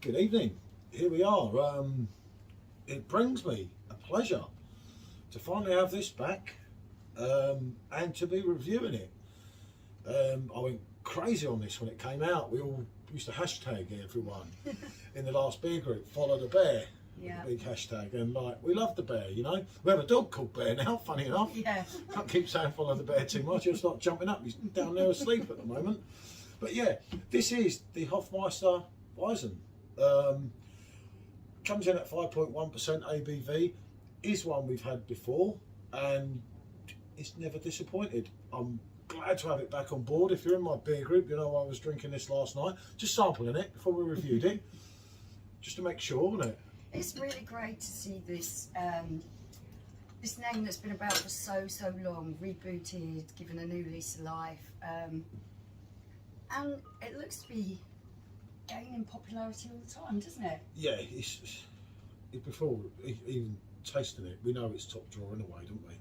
Good evening, here we are. It brings me a pleasure to finally have this back and to be reviewing it. I went crazy on this when it came out. We all used to hashtag everyone in the last beer group, follow the bear. Yeah. Big hashtag, and like, we love the bear, you know. We have a dog called Bear now, funny enough. Yeah. Can't keep saying follow the bear too much, he'll start jumping up. He's down there asleep at the moment. But yeah, this is the Hofmeister Weisse. Comes in at 5.1% ABV, is one we've had before, and it's never disappointed. I'm glad to have it back on board. If you're in my beer group, you know I was drinking this last night, just sampling it before we reviewed it, just to make sure, wasn't it? It's really great to see this this name that's been about for so long, rebooted, given a new lease of life, and it looks to be gaining popularity all the time, doesn't it? Yeah, it's before even tasting it, we know it's top drawer in a way, don't we?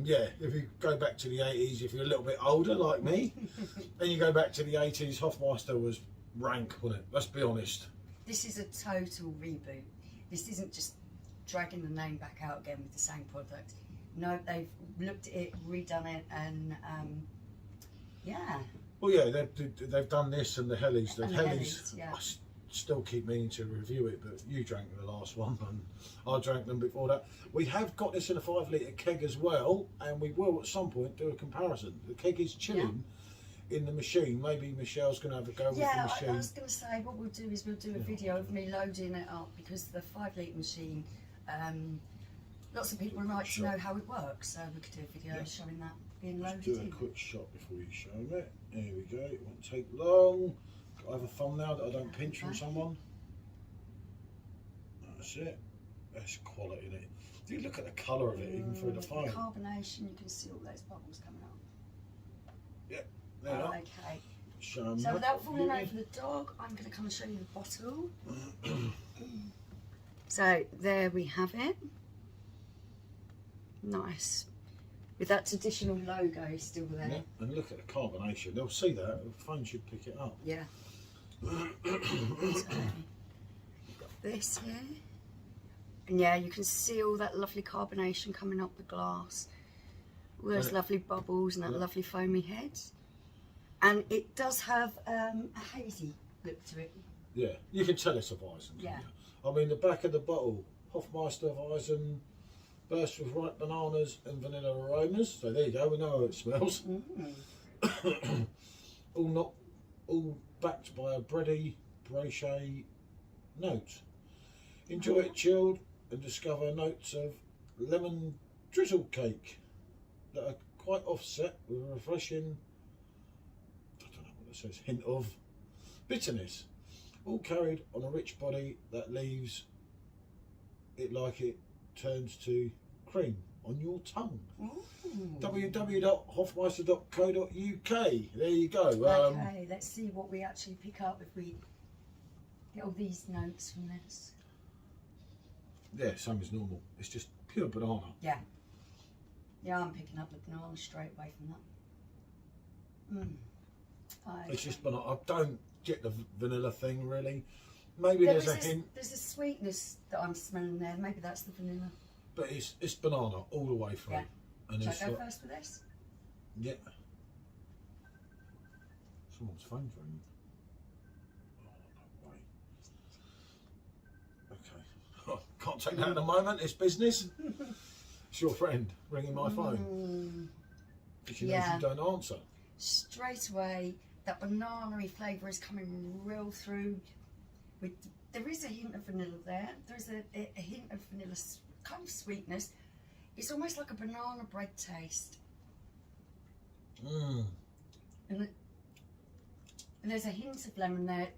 Yeah, if you go back to the 80s, if you're a little bit older like me, and you go back to the 80s, Hofmeister was rank, wasn't it? Let's be honest. This is a total reboot. This isn't just dragging the name back out again with the same product. No, they've looked at it, redone it, and yeah. Well, yeah, they've done this and the Hellies. The Hellies, yeah. I still keep meaning to review it, but you drank the last one and I drank them before that. We have got this in a 5 litre keg as well, and we will at some point do a comparison. The keg is chilling in the machine. Maybe Michelle's going to have a go with the machine. I was going to say, what we'll do is we'll do a video of me loading it up, because the 5 litre machine, lots of people would like to know how it works, so we could do a video showing that being loaded. Just do a quick shot before you show it. There we go, it won't take long. I have a thumbnail that I don't pinch from someone. That's it. That's quality in it. Do you look at the colour of it even through the phone? The carbonation, you can see all those bubbles coming up. Yep, there you okay. Show So without falling over the dog, I'm going to come and show you the bottle. So there we have it. Nice. With that traditional logo still there. Yeah, and look at the carbonation. They'll see that. The phone should pick it up. Yeah. So, you've got this here. And yeah, you can see all that lovely carbonation coming up the glass. All those lovely bubbles and that lovely foamy head. And it does have a hazy look to it. Yeah, you can tell it's a Weissen. Yeah. I mean, the back of the bottle, Hofmeister Weissen, burst with ripe bananas and vanilla aromas. So there you go, we know how it smells. all backed by a bready, brachet note. Enjoy it chilled and discover notes of lemon drizzle cake that are quite offset with a refreshing, I don't know what it says, hint of bitterness. All carried on a rich body that leaves it like it turns to cream on your tongue. www.hofmeister.co.uk. There you go. Okay, let's see what we actually pick up if we get all these notes from this. Yeah, same as normal. It's just pure banana. Yeah. Yeah, I'm picking up the banana straight away from that. It's just banana. I don't get the vanilla thing really. Maybe there's a hint. There's a sweetness that I'm smelling there. Maybe that's the vanilla. But it's banana all the way through. Yeah. And Shall I go first with this? Yeah. Someone's phone's ringing. Oh, no way. Okay. Can't take that in a moment. It's business. It's your friend ringing my phone. She knows you don't answer. Straight away, that banana-y flavour is coming real through. There is a hint of vanilla there. There's a hint of vanilla kind of sweetness. It's almost like a banana bread taste. And there's a hint of lemon there.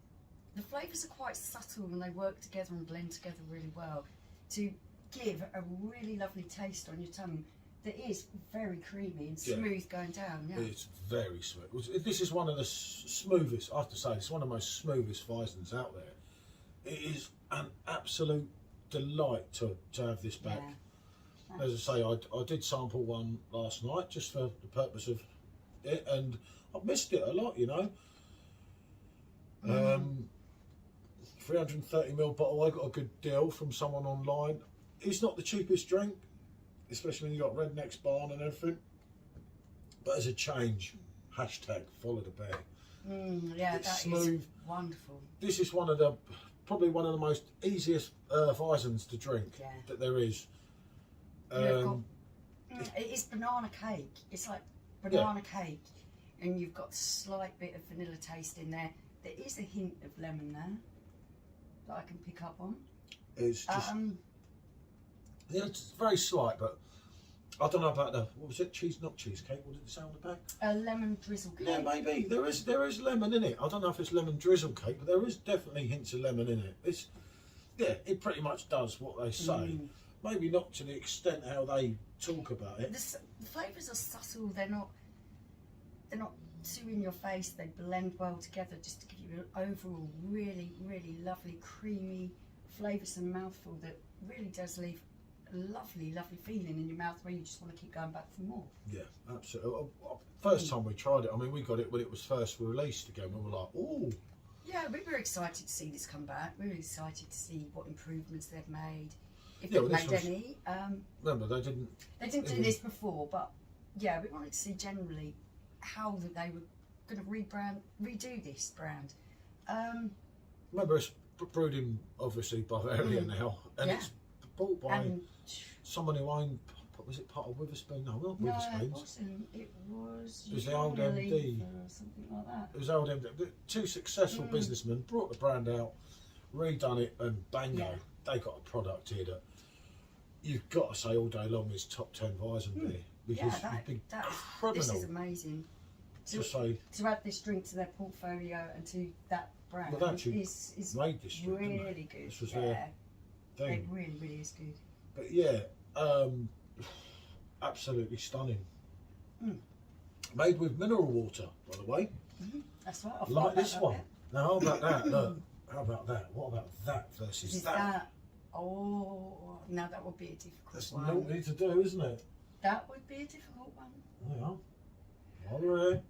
The flavours are quite subtle and they work together and blend together really well to give a really lovely taste on your tongue. that is very creamy and Yeah. smooth going down. Yeah. It's very smooth. This is one of the smoothest, I have to say, it's one of the most smoothest Weissens out there. It is an absolute delight to have this back. Yeah. As I say, I did sample one last night just for the purpose of it, and I've missed it a lot, you know. 330ml bottle, I got a good deal from someone online. It's not the cheapest drink, especially when you got Redneck's Barn and everything. But as a change, hashtag follow the bear. Yeah, It's that smooth. is wonderful. This is probably one of the most easiest Weissens to drink that there is. It is banana cake. It's like banana cake, and you've got a slight bit of vanilla taste in there. There is a hint of lemon there that I can pick up on. It's just it's very slight, but I don't know about what was it? Not cheesecake. What did it say on the back? A lemon drizzle cake. Yeah, maybe there is lemon in it. I don't know if it's lemon drizzle cake, but there is definitely hints of lemon in it. It pretty much does what they say. Maybe not to the extent how they talk about it. The flavours are subtle. They're not too in your face. They blend well together just to give you an overall really, really lovely, creamy, flavoursome mouthful that really does leave a lovely, lovely feeling in your mouth where you just want to keep going back for more. Yeah, absolutely. First time we tried it, I mean, we got it when it was first released again. We were like, oh. Yeah, we were excited to see this come back. We were excited to see what improvements they've made. If they've made any. Remember, they didn't... They didn't do this before, but yeah, we wanted to see generally how that they were going to redo this brand. Remember, it's brewed in, obviously, Bavarian now, and it's bought by someone who owned, was it part of Witherspoon? No, not Witherspoons. No, it wasn't. It was the old MD. or something like that. It was old MD. Two successful businessmen brought the brand out, redone it, and bango, they got a product here that you've got to say all day long is top 10 Weizen beer, because you'd be criminal. This is amazing. To add this drink to their portfolio and to that brand is made this drink, really good. This was their thing. It really, really is good. But yeah, absolutely stunning. Made with mineral water, by the way. That's right. Like this one. Now, how about that? Look, how about that? What about that versus that? Oh, now that would be a difficult That's one. That's naughty to do, isn't it? That would be a difficult one. Yeah. All right.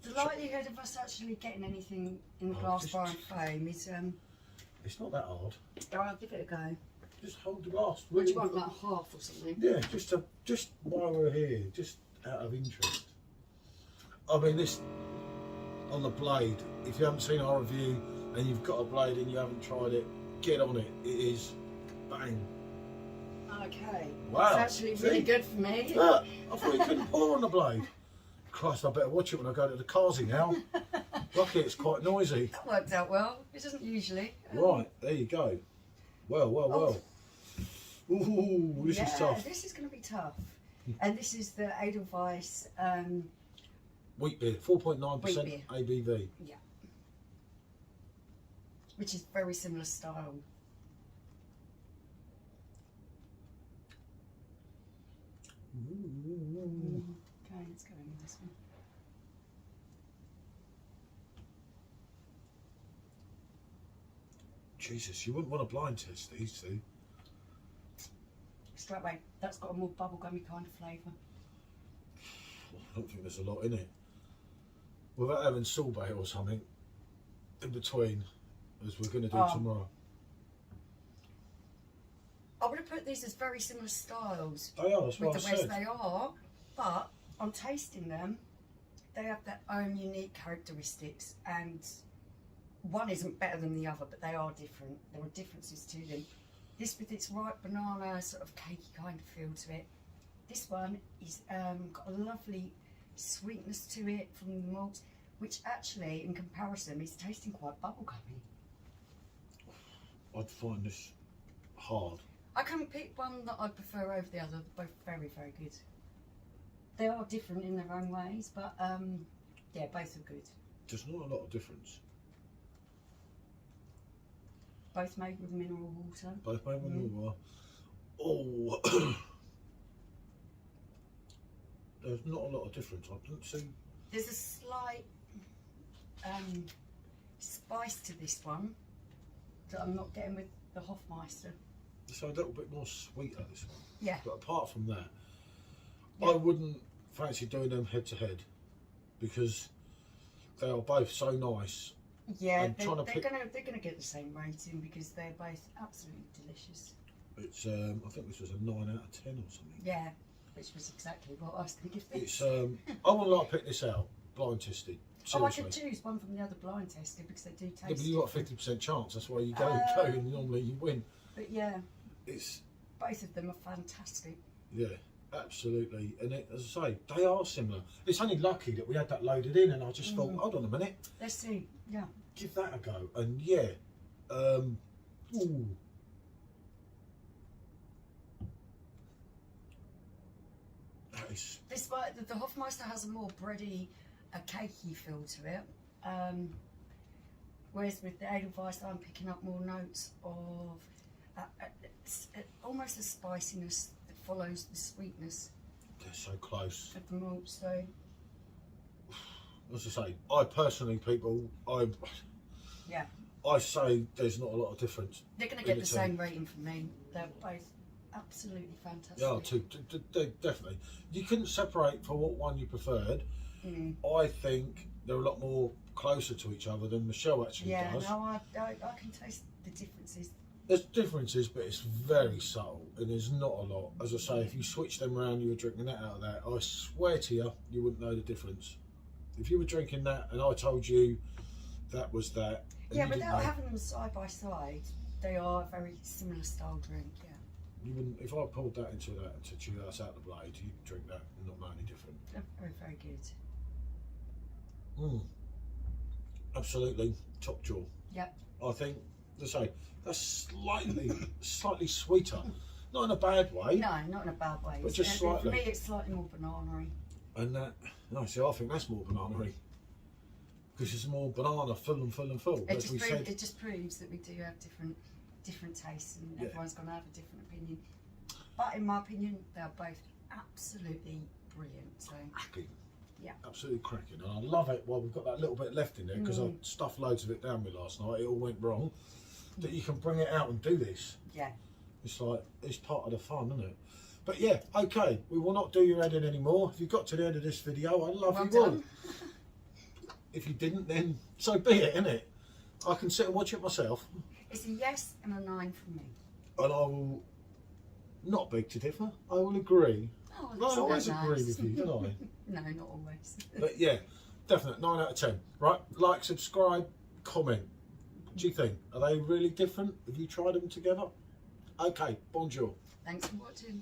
The likelihood of us actually getting anything in the glass bar and flame is it's not that hard. I'll give it a go. Just hold the glass. What do you want, like half or something? Yeah, just while we're here, just out of interest. I mean, this on the blade. If you haven't seen our review and you've got a blade and you haven't tried it, get on it. It is bang. Okay. Wow. It's actually really good for me. Look, I thought you couldn't pour on the blade. Christ, I better watch it when I go to the Carsey now. Lucky it's quite noisy. That worked out well. It doesn't usually. Right, there you go. Well. Ooh, this is tough. This is going to be tough. And this is the Edelweiss wheat beer, 4.9% ABV. Yeah. Which is very similar style. Okay, let's go in with this one. Jesus, you wouldn't want a blind test these two. Straight away, that's got a more bubblegummy kind of flavour. I don't think there's a lot in it. Without having sorbet or something in between, as we're going to do tomorrow. I would have put these as very similar styles. They are, that's what I with the way said. they are, but on tasting them, they have their own unique characteristics, and one isn't better than the other, but they are different. There are differences to them. This with its ripe banana sort of cakey kind of feel to it. This one is got a lovely sweetness to it from the malt, which actually, in comparison, is tasting quite bubblegummy. I'd find this hard. I couldn't pick one that I prefer over the other. They're both very, very good. They are different in their own ways, but yeah, both are good. There's not a lot of difference. Both made with mineral water. Both made with mineral water. Oh, there's not a lot of difference. I didn't see. There's a slight spice to this one that I'm not getting with the Hofmeister. So a little bit more sweeter this one. Yeah. But apart from that, Yeah. I wouldn't fancy doing them head to head because they are both so nice. Yeah, I'm they're trying to gonna get the same rating because they're both absolutely delicious. It's I think this was a 9 out of 10 or something. Yeah, which was exactly what I was going to give It's this. I would like to pick this out blind tested. Oh, I Seriously. could choose one from the other blind tester because they do taste. Yeah, but you got a 50% chance. That's why you go and normally you win. But yeah, It's both of them are fantastic. yeah, absolutely. And it, as I say, they are similar. It's only lucky that we had that loaded in, and I just thought, hold on a minute, Let's see. Yeah. give that a go. And yeah, ooh. That is This one, the Hofmeister has a more bready, a cakey feel to it. Whereas with the Edelweiss, I'm picking up more notes of almost a spiciness that follows the sweetness they're so close. of the malt. So As I say, I personally, yeah, I say there's not a lot of difference. they're going to in get the two. same rating from me. They're both absolutely fantastic. Yeah, definitely. You couldn't separate for what one you preferred. I think they're a lot more closer to each other than Michelle actually Yeah, does. no, I can taste the differences. There's differences, but it's very subtle, and there's not a lot. As I say, if you switch them around, you were drinking that out of that, I swear to you, you wouldn't know the difference. If you were drinking that and I told you that was that, and Yeah, you didn't without know, having them side by side, they are a very similar style drink. Yeah, you wouldn't. If I pulled that into that and said you that's out the blade, you'd drink that and not know any different. they're very, very good. Absolutely top jaw. Yep. I think, as I say, that's slightly sweeter, not in a bad way. No, not in a bad way. But just For slightly. me, it's slightly more banana-y. And that, no, see, I think that's more banana-y because it's more banana, full and full and full. It As we just, said, it just proves that we do have different tastes, and Yeah. everyone's going to have a different opinion. But in my opinion, they're both absolutely brilliant. So cracking. yeah. Absolutely cracking. And I love it while we've got that little bit left in there because I stuffed loads of it down with last night. It all went wrong. That you can bring it out and do this. Yeah. It's like, it's part of the fun, isn't it? But yeah, okay, we will not do your editing anymore. If you got to the end of this video, I love Well you all. done. If you didn't, then so be it, innit? I can sit and watch it myself, It's a yes and a 9 from me. and I will not beg to differ. I will agree. Oh, I that's always so agree nice. with you, don't I? No, not always. But yeah, definite 9 out of 10. Right, like, subscribe, comment. What do you think? Are they really different? Have you tried them together? Okay, bonjour. Thanks for watching.